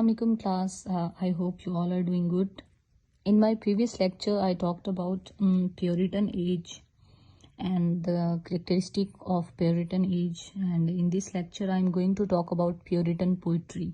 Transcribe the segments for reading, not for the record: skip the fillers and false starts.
Assalamualaikum class. I hope you all are doing good. In my previous lecture, I talked about Puritan age and the characteristic of Puritan age. And in this lecture, I'm going to talk about Puritan poetry.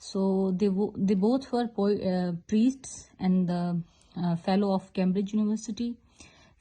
So they both were priests and the fellow of Cambridge University.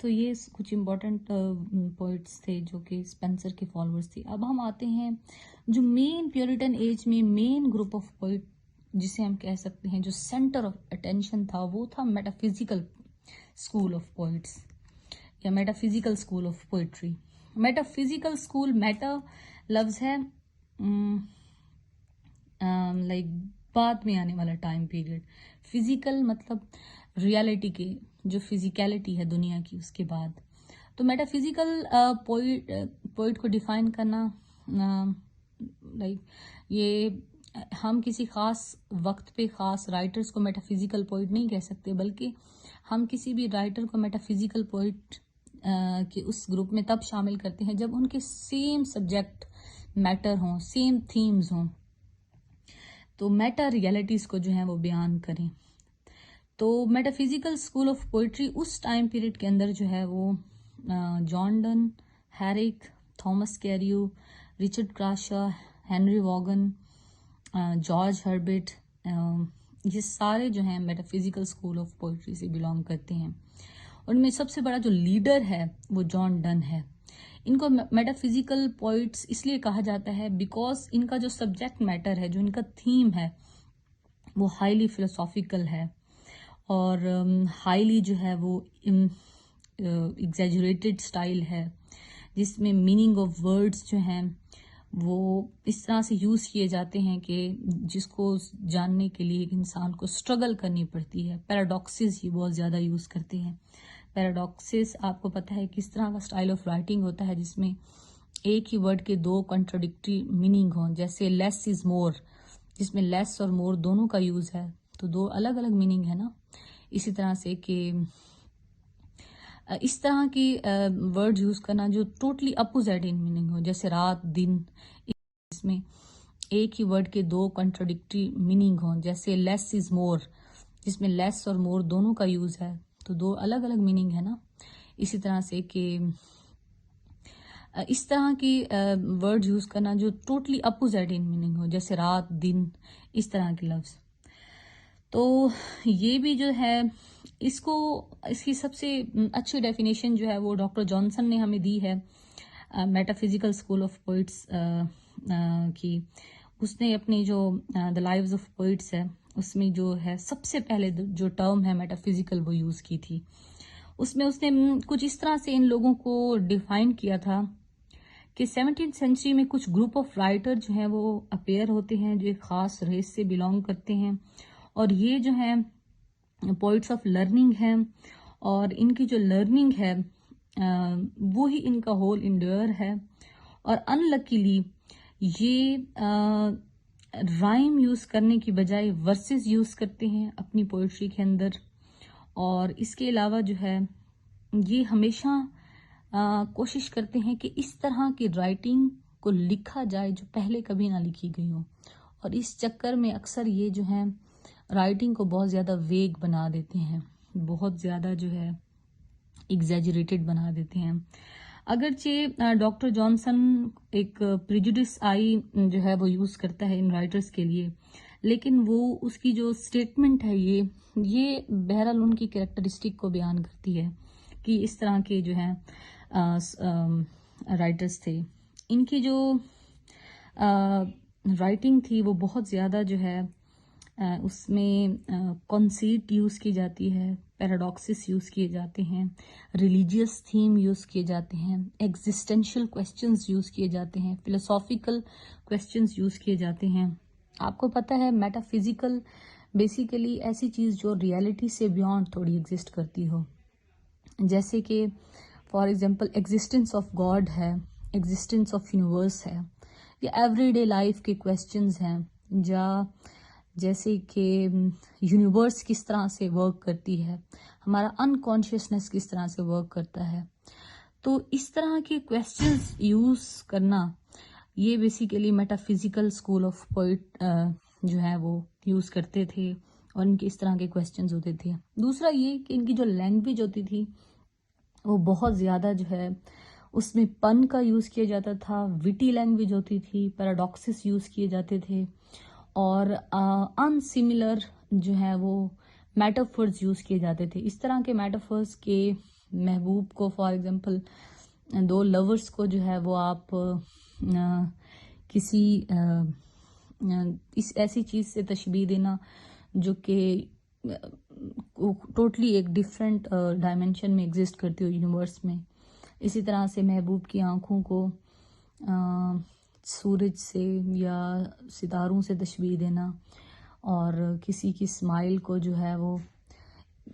تو یہ کچھ important poets تھے جو کہ Spencer کے followers تھے. اب ہم آتے ہیں جو مین پیورٹن ایج میں مین گروپ آف پوئٹ جسے ہم کہہ سکتے ہیں جو سینٹر آف اٹینشن تھا، وہ تھا میٹافزیکل اسکول آف پوئٹس یا metaphysical school of poetry. Metaphysical school, meta لفظ ہے لائک بعد میں آنے والا ٹائم پیریڈ، فزیکل مطلب ریالٹی کے جو فزیکیلٹی ہے دنیا کی اس کے بعد. تو میٹا فزیکل پوئٹ کو ڈیفائن کرنا لائک یہ ہم کسی خاص وقت پہ خاص رائٹرز کو میٹا فزیکل پوئٹ نہیں کہہ سکتے، بلکہ ہم کسی بھی رائٹر کو میٹا فزیکل پوئٹ کے اس گروپ میں تب شامل کرتے ہیں جب ان کے سیم سبجیکٹ میٹر ہوں، سیم تھیمز ہوں، تو میٹا ریالٹیز کو جو ہیں وہ بیان کریں. تو metaphysical school of poetry اس ٹائم پیریڈ کے اندر جو ہے وہ John Donne, Herrick, Thomas Carew, Richard Crashaw, Henry Vaughan, George Herbert, یہ سارے جو ہیں metaphysical school of poetry سے بلانگ کرتے ہیں. ان میں سب سے بڑا جو لیڈر ہے وہ جان ڈن ہے. ان کو میٹا فزیکل پوئٹس اس لیے کہا جاتا ہے بیکاز ان کا جو سبجیکٹ میٹر ہے، جو ان کا تھیم ہے، وہ ہائیلی فلسافیکل ہے اور ہائیلی جو ہے وہ ایگزیجریٹڈ سٹائل ہے، جس میں میننگ آف ورڈز جو ہیں وہ اس طرح سے یوز کیے جاتے ہیں کہ جس کو جاننے کے لیے ایک انسان کو اسٹرگل کرنی پڑتی ہے. پیراڈاکسز یہ بہت زیادہ یوز کرتے ہیں. پیراڈاکسز آپ کو پتہ ہے کس طرح کا سٹائل آف رائٹنگ ہوتا ہے جس میں ایک ہی ورڈ کے دو کنٹراڈکٹری میننگ ہوں، جیسے لیس از مور، جس میں لیس اور مور دونوں کا یوز ہے تو دو الگ الگ میننگ ہے نا. اسی طرح سے کہ اس طرح کی ورڈ یوز کرنا جو ٹوٹلی اپوزٹ ان میننگ ہو، جیسے رات دن، اس میں ایک ہی ورڈ کے دو کنٹراڈکٹری میننگ ہوں، جیسے لیس از مور، جس میں لیس اور مور دونوں کا یوز ہے تو دو الگ الگ میننگ ہے نا. اسی طرح سے کہ اس طرح کی ورڈ یوز کرنا جو ٹوٹلی اپوزٹ ان میننگ ہو، جیسے رات دن، اس طرح کے لفظ. تو یہ بھی جو ہے اس کی سب سے اچھی ڈیفینیشن جو ہے وہ ڈاکٹر جانسن نے ہمیں دی ہے meta physical school of poets کی. اس نے اپنی جو دا لائیوز آف پوئٹس ہے اس میں جو ہے سب سے پہلے جو ٹرم ہے میٹا فزیکل وہ یوز کی تھی. اس میں اس نے کچھ اس طرح سے ان لوگوں کو ڈیفائن کیا تھا کہ 17th سینچری میں کچھ گروپ آف رائٹر جو ہیں وہ اپیئر ہوتے ہیں جو ایک خاص ریس سے بلانگ کرتے ہیں، اور یہ جو ہیں پوئٹس آف لرننگ ہیں، اور ان کی جو لرننگ ہے وہی ان کا ہول انڈیور ہے. اور ان لکیلی یہ رائم یوز کرنے کی بجائے ورسز یوز کرتے ہیں اپنی پوئٹری کے اندر. اور اس کے علاوہ جو ہے یہ ہمیشہ کوشش کرتے ہیں کہ اس طرح کی رائٹنگ کو لکھا جائے جو پہلے کبھی نہ لکھی گئی ہو، اور اس چکر میں اکثر یہ جو ہے رائٹنگ کو بہت زیادہ ویگ بنا دیتے ہیں، بہت زیادہ جو ہے ایگزیجریٹڈ بنا دیتے ہیں. اگرچہ ڈاکٹر جانسن ایک پریجوڈس آئی جو ہے وہ یوز کرتا ہے ان رائٹرز کے لیے، لیکن وہ اس کی جو اسٹیٹمنٹ ہے یہ بہرحال ان کی کریکٹرسٹک کو بیان کرتی ہے کہ اس طرح کے جو ہیں رائٹرز تھے. ان کی جو رائٹنگ تھی وہ بہت زیادہ جو ہے اس میں کنسیٹ یوز کی جاتی ہے، پیراڈاکسس یوز کیے جاتے ہیں، ریلیجیس تھیم یوز کیے جاتے ہیں، ایگزسٹینشیل کویسچنز یوز کیے جاتے ہیں، فلسافیکل کویسچنز یوز کیے جاتے ہیں. آپ کو پتہ ہے میٹا فزیکل بیسیکلی ایسی چیز جو ریالٹی سے بیونڈ تھوڑی ایگزسٹ کرتی ہو، جیسے کہ for example existence of God ہے، ایگزسٹنس آف یونیورس ہے، یا ایوری ڈے لائف کے کویسچنز ہیں، جیسے کہ یونیورس کس طرح سے ورک کرتی ہے، ہمارا انکانشیسنس کس طرح سے ورک کرتا ہے. تو اس طرح کے کویسچنز یوز کرنا یہ basically meta physical school of poet جو ہے وہ یوز کرتے تھے، اور ان کے اس طرح کے کویسچنز ہوتے تھے. دوسرا یہ کہ ان کی جو لینگویج ہوتی تھی وہ بہت زیادہ جو ہے اس میں پن کا یوز کیا جاتا تھا، وٹی لینگویج ہوتی تھی، پیراڈاکسس یوز کیے جاتے تھے، اور ان سملر جو ہے وہ میٹافورز یوز کیے جاتے تھے. اس طرح کے میٹافورز کے محبوب کو فار ایگزامپل دو لورز کو جو ہے وہ آپ کسی اس ایسی چیز سے تشبیہ دینا جو کہ ٹوٹلی ایک ڈفرینٹ ڈائمینشن میں ایگزسٹ کرتی ہو یونیورس میں. اسی طرح سے محبوب کی آنکھوں کو سورج سے یا ستاروں سے تشبیہ دینا، اور کسی کی اسمائل کو جو ہے وہ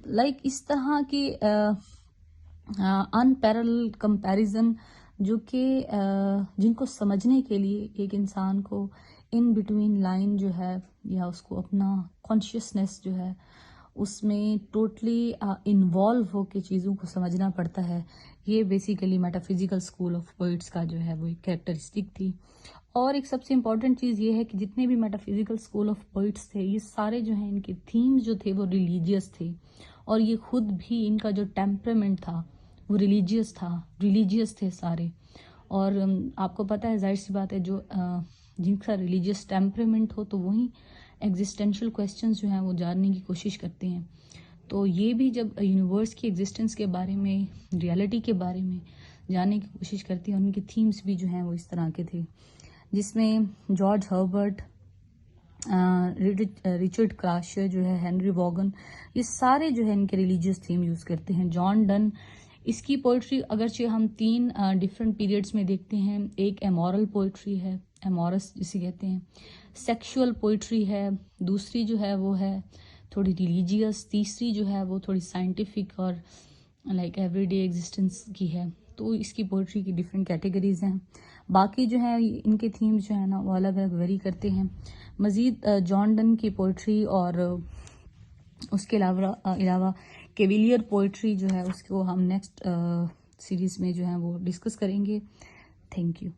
لائک اس طرح کی ان پیرل کمپیریزن جو کہ جن کو سمجھنے کے لیے ایک انسان کو ان بٹوین لائن جو ہے یا اس کو اپنا کانشیسنیس جو ہے اس میں ٹوٹلی انوالو ہو کے چیزوں کو سمجھنا پڑتا ہے. یہ basically metaphysical school of poets کا جو ہے وہ ایک کریکٹرسٹک تھی. اور ایک سب سے امپورٹنٹ چیز یہ ہے کہ جتنے بھی میٹافزیکل اسکول آف پوئٹس تھے یہ سارے جو ہیں ان کے تھیمز جو تھے وہ ریلیجیس تھے، اور یہ خود بھی ان کا جو ٹیمپرامنٹ تھا وہ ریلیجیس تھے سارے. اور آپ کو پتہ ہے ظاہر سی بات ہے جو جن کا ریلیجیس ٹیمپرامنٹ ہو تو وہی ایگزسٹینشیل کویسچنز جو ہیں وہ جاننے کی کوشش کرتے ہیں. تو یہ بھی جب یونیورس کی ایگزسٹنس کے بارے میں، ریالٹی کے بارے میں جاننے کی کوشش کرتی ہیں، ان کے تھیمز بھی جو ہیں وہ اس طرح کے تھے، جس میں جارج ہربرٹ، رچرڈ کراشر جو ہے، ہینری واگن، یہ سارے جو ہے ان کے ریلیجیس تھیم یوز کرتے ہیں. جان ڈن، اس کی پوئٹری اگرچہ ہم 3 ڈفرینٹ پیریڈس میں دیکھتے ہیں. ایک ایمورل پوئٹری ہے، ایمورس جسے کہتے ہیں، سیکشول پوئٹری ہے، دوسری جو ہے وہ ہے تھوڑی ریلیجیس، تیسری جو ہے وہ تھوڑی سائنٹیفک اور لائک ایوری ڈے ایگزسٹنس کی ہے. تو اس کی پوئٹری کی ڈفرینٹ کیٹیگریز ہیں. باقی جو ہیں ان کے تھیمز جو ہیں نا وہ الگ الگ ویری کرتے ہیں. مزید جان ڈن کی پوئٹری اور اس کے علاوہ کیویلیئر پوئٹری جو ہے اس کو ہم نیکسٹ سیریز میں جو ہے وہ ڈسکس کریں گے. Thank you.